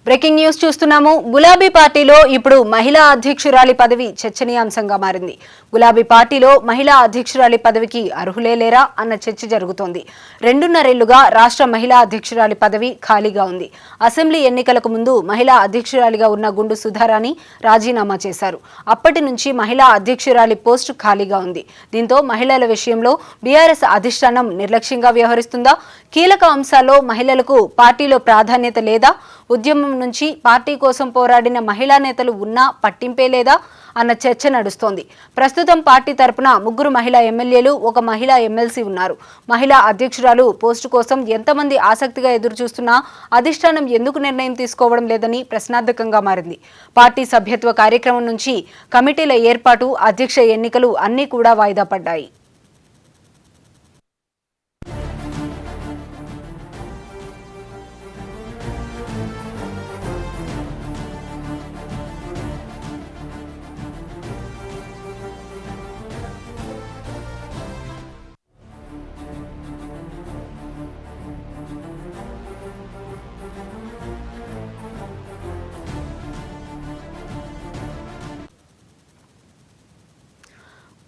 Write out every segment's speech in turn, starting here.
Breaking news చూస్తున్నాము. గులాబీ పార్టీలో ఇప్పుడు మహిళా అధ్యక్షురాలి పదవి చర్చనీయాంశంగా మారింది. గులాబీ పార్టీలో మహిళా అధ్యక్షురాలి పదవికి అర్హులే లేరా అన్న చర్చ జరుగుతోంది. 2.5 ఏళ్లుగా రాష్ట్ర మహిళా అధ్యక్షురాలి పదవి ఖాళీగా ఉంది. అసెంబ్లీ ఎన్నికలకు ముందు మహిళా అధ్యక్షురాలిగా ఉన్న గుండు సుధారాణి రాజీనామా చేశారు. అప్పటి నుంచి మహిళా అధ్యక్షురాలి పోస్టు ఖాళీగా ఉంది. దీంతో మహిళల విషయంలో బీఆర్ఎస్ అధిష్టానం నిర్లక్ష్యంగా వ్యవహరిస్తుందా? కీలక అంశాల్లో మహిళలకు పార్టీలో ప్రాధాన్యత లేదా? ఉద్యమం నుంచి పార్టీ కోసం పోరాడిన మహిళా నేతలు ఉన్నా పట్టింపే లేదా అన్న చర్చ నడుస్తోంది. ప్రస్తుతం పార్టీ తరపున 3 మహిళా ఎమ్మెల్యేలు, 1 మహిళా ఎమ్మెల్సీ ఉన్నారు. మహిళా అధ్యక్షురాలు పోస్టు కోసం ఎంతమంది ఆసక్తిగా ఎదురుచూస్తున్నా అధిష్టానం ఎందుకు నిర్ణయం తీసుకోవడం లేదని ప్రశ్నార్థకంగా మారింది. పార్టీ సభ్యత్వ కార్యక్రమం నుంచి కమిటీల ఏర్పాటు, అధ్యక్ష ఎన్నికలు అన్నీ కూడా వాయిదా పడ్డాయి.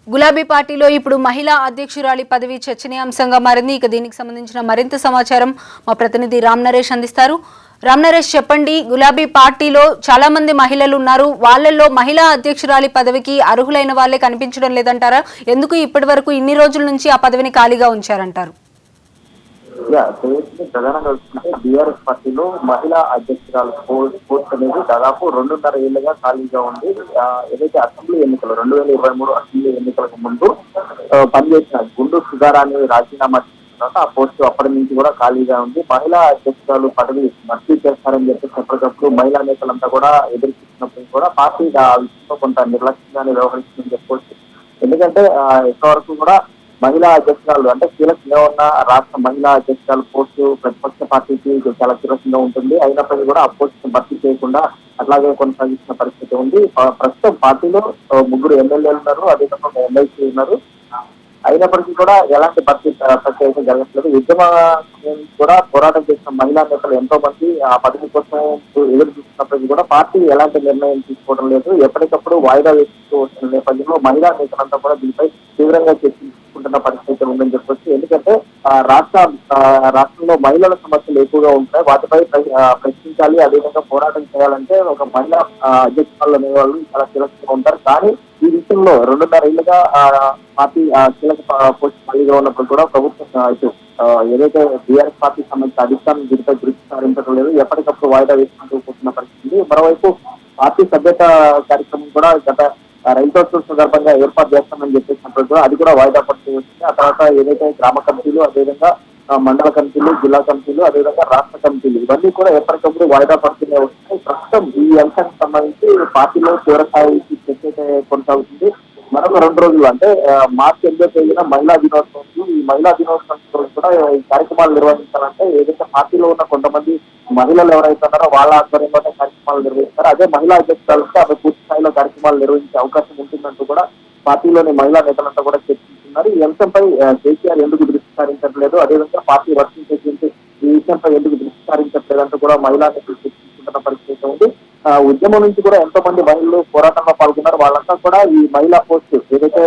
గులాబీ పార్టీలో ఇప్పుడు మహిళా అధ్యక్షురాలి పదవి చర్చనీయాంశంగా మారింది. ఇక దీనికి సంబంధించిన మరింత సమాచారం మా ప్రతినిధి రామ్ నరేష్ అందిస్తారు. రామ్ నరేష్, చెప్పండి. గులాబీ పార్టీలో చాలా మంది మహిళలు ఉన్నారు. వాళ్ళల్లో మహిళా అధ్యక్షురాలి పదవికి అర్హులైన వాళ్ళే కనిపించడం లేదంటారా? ఎందుకు ఇప్పటి వరకు ఇన్ని రోజుల నుంచి ఆ పదవిని ఖాళీగా ఉంచారంటారు? ప్రధానంగా చూసుకుంటే బీఆర్ఎస్ పార్టీలో మహిళా అధ్యక్షురాలు పోస్ట్ అనేది దాదాపు 2.5 ఏళ్లుగా ఖాళీగా ఉంది. ఏదైతే అసెంబ్లీ ఎన్నికలు 2023 అసెంబ్లీ ఎన్నికలకు ముందు పనిచేసిన గుండు సుధారాన్ని రాజీనామా చేసిన తర్వాత ఆ పోస్టు అప్పటి నుంచి కూడా ఖాళీగా ఉంది. మహిళా అధ్యక్షురాలు పదవి భర్తీ చేస్తారని చెప్పేసి ఎప్పటికప్పుడు మహిళా నేతలంతా కూడా ఎదురు చూసినప్పుడు కూడా పార్టీ ఆ విషయంలో కొంత నిర్లక్ష్యంగానే వ్యవహరిస్తుందని చెప్పవచ్చు. ఎందుకంటే ఇంతవరకు కూడా మహిళా అధ్యక్షురాలు అంటే కీలకంగా ఉన్న రాష్ట్ర మహిళా అధ్యక్షురాలు పోస్టు ప్రతిపక్ష పార్టీకి చాలా కీలకంగా ఉంటుంది. అయినప్పటికీ కూడా ఆ పోస్టును భర్తీ చేయకుండా అట్లాగే కొనసాగిస్తున్న పరిస్థితి ఉంది. ప్రస్తుతం పార్టీలో 3 ఎమ్మెల్యేలు ఉన్నారు, అదేవిధంగా ఎమ్మెల్సీ ఉన్నారు. అయినప్పటికీ కూడా ఎలాంటి ప్రక్రియ అయితే జరగట్లేదు. ఉద్యమ కూడా పోరాటం చేసిన మహిళా నేతలు ఎంతో మంది ఆ పదవి కోసం ఎదురు చూస్తున్నప్పటికీ కూడా పార్టీ ఎలాంటి నిర్ణయం తీసుకోవడం లేదు. ఎప్పటికప్పుడు వాయిదా వేస్తూ వస్తున్న నేపథ్యంలో మహిళా నేతలంతా కూడా దీనిపై తీవ్రంగా చర్చించుకుంటున్న పరిస్థితి ఉందని చెప్పొచ్చు. ఎందుకంటే రాష్ట్రంలో మహిళల సమస్యలు ఎక్కువగా ఉంటాయి. వాటిపై ప్రశ్నించాలి, అదేవిధంగా పోరాటం చేయాలంటే ఒక మహిళా అధ్యక్షురాలు అనేవాళ్ళు చాలా కీలకంగా ఉంటారు. కానీ ఈ విషయంలో 2.5 ఏళ్లుగా పార్టీ కీలక పోస్ట్ ఖాళీగా ఉన్నప్పుడు కూడా ప్రభుత్వం ఏదైతే బీఆర్ఎస్ పార్టీకి సంబంధించిన అధిష్టానం దీనిపై దృష్టి సారించడం లేదు. ఎప్పటికప్పుడు వాయిదా వేసుకుంటూ పోతున్న పరిస్థితి. మరోవైపు పార్టీ సభ్యత కార్యక్రమం కూడా గత రైతోత్సవం సందర్భంగా ఏర్పాటు చేస్తామని చెప్పేసినప్పుడు కూడా అది కూడా వాయిదా పడుతూ వచ్చింది. ఆ తర్వాత ఏదైతే గ్రామ కమిటీలు, అదేవిధంగా మండల కమిటీలు, జిల్లా కమిటీలు, అదేవిధంగా రాష్ట్ర కమిటీలు ఇవన్నీ కూడా ఎప్పటికప్పుడు వాయిదా పడుతూనే వస్తున్నాయి. ప్రస్తుతం ఈ అంశానికి సంబంధించి పార్టీలో తీవ్రస్థాయి చర్చ కొనసాగుతుంది. మరొక 2 రోజులు అంటే మార్చి 8వ తేదీన మహిళా దినోత్సవం. ఈ మహిళా దినోత్సవం కూడా ఈ కార్యక్రమాలు నిర్వహించాలంటే ఏదైతే పార్టీలో ఉన్న కొంతమంది మహిళలు ఎవరైతే ఉన్నారో వాళ్ళ ఆధ్వర్యంలోనే కార్యక్రమాలు నిర్వహిస్తారు. అదే మహిళా అధ్యక్షురాలతో ఆమె పూర్తి స్థాయిలో కార్యక్రమాలు నిర్వహించే అవకాశం ఉంటుందంటూ కూడా పార్టీలోని మహిళా నేతలంతా కూడా చర్చించుతున్నారు. ఈ అంశంపై కేసీఆర్ ఎందుకు దృష్టి సారించట్లేదు, అదేవిధంగా పార్టీ వర్తించేటువంటి ఈ విషయంపై ఎందుకు దృష్టి సారించట్లేదంటూ కూడా మహిళా నేతలు చర్చించుకుంటున్న పరిస్థితి ఉంది. ఉద్యమం నుంచి కూడా ఎంతో మంది మహిళలు పోరాటంలో పాల్గొన్నారు. వాళ్ళంతా కూడా ఈ మహిళా పోస్టు ఏదైతే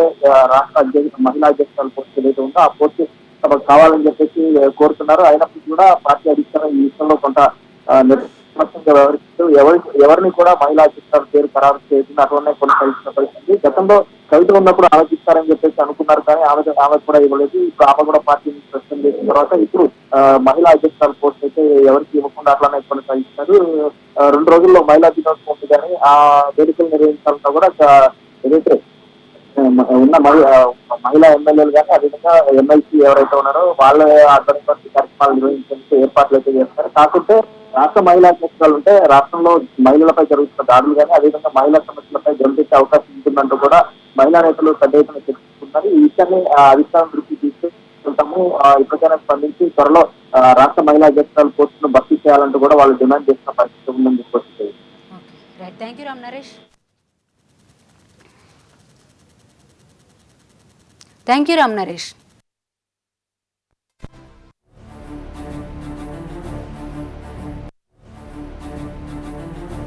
రాష్ట్ర మహిళా అధ్యక్షురాల పోస్ట్ ఏదైతే ఉందో ఆ పోస్టు తమకు కావాలని చెప్పేసి కోరుతున్నారు. అయినప్పటికీ కూడా పార్టీ అధిష్టానం ఈ విషయంలో కొంత నిర్లక్ష్యంగా వ్యవహరిస్తూ ఎవరిని కూడా మహిళా అధ్యక్షురాల పేరు ఖరారు చేయకుండా అట్లనే కొనసాగిస్తున్న పరిస్థితి. గతంలో కవిత ఉన్నప్పుడు ఆలోచిస్తారని చెప్పేసి అనుకున్నారు, కానీ ఆమె కూడా ఇవ్వలేదు. ఇప్పుడు ఆమె కూడా పార్టీని ప్రశ్న చేసిన తర్వాత ఇప్పుడు మహిళా అధ్యక్షురాల పోస్ట్ అయితే ఎవరికి ఇవ్వకుండా అట్లానే కొనసాగిస్తారు. 2 రోజుల్లో మహిళా దినోత్సవం ఉంది, కానీ ఆ వేడుకలు నిర్వహించాలంటే కూడా ఏదైతే ఉన్న మహిళా ఎమ్మెల్యేలు కానీ అదేవిధంగా ఎమ్మెల్సీ ఎవరైతే ఉన్నారో వాళ్ళ ఆధ్వర్యంలో కార్యక్రమాలు నిర్వహించేందుకు ఏర్పాట్లు అయితే చేస్తారు. కాకుంటే రాష్ట్ర మహిళా అధ్యక్షురాలు ఉంటే రాష్ట్రంలో మహిళలపై జరుగుతున్న దాడులు కానీ అదేవిధంగా మహిళా సమస్యలపై గెలిపించే అవకాశం ఉంటుందంటూ కూడా మహిళా నేతలు పెద్ద ఎత్తున చర్చించుకుంటున్నారు. ఈ విషయాన్ని అధిష్టానం దృష్టి తీసుకుంటాము. ఇప్పటికైనా స్పందించి త్వరలో రాష్ట్ర మహిళా అధ్యక్షురాలు పోస్టును భర్తీ చేయాలంటూ కూడా వాళ్ళు డిమాండ్ చేసిన పరిస్థితి ఉందని చెప్పొచ్చు. Right, thank you Ram Naresh. Thank you Ram Naresh.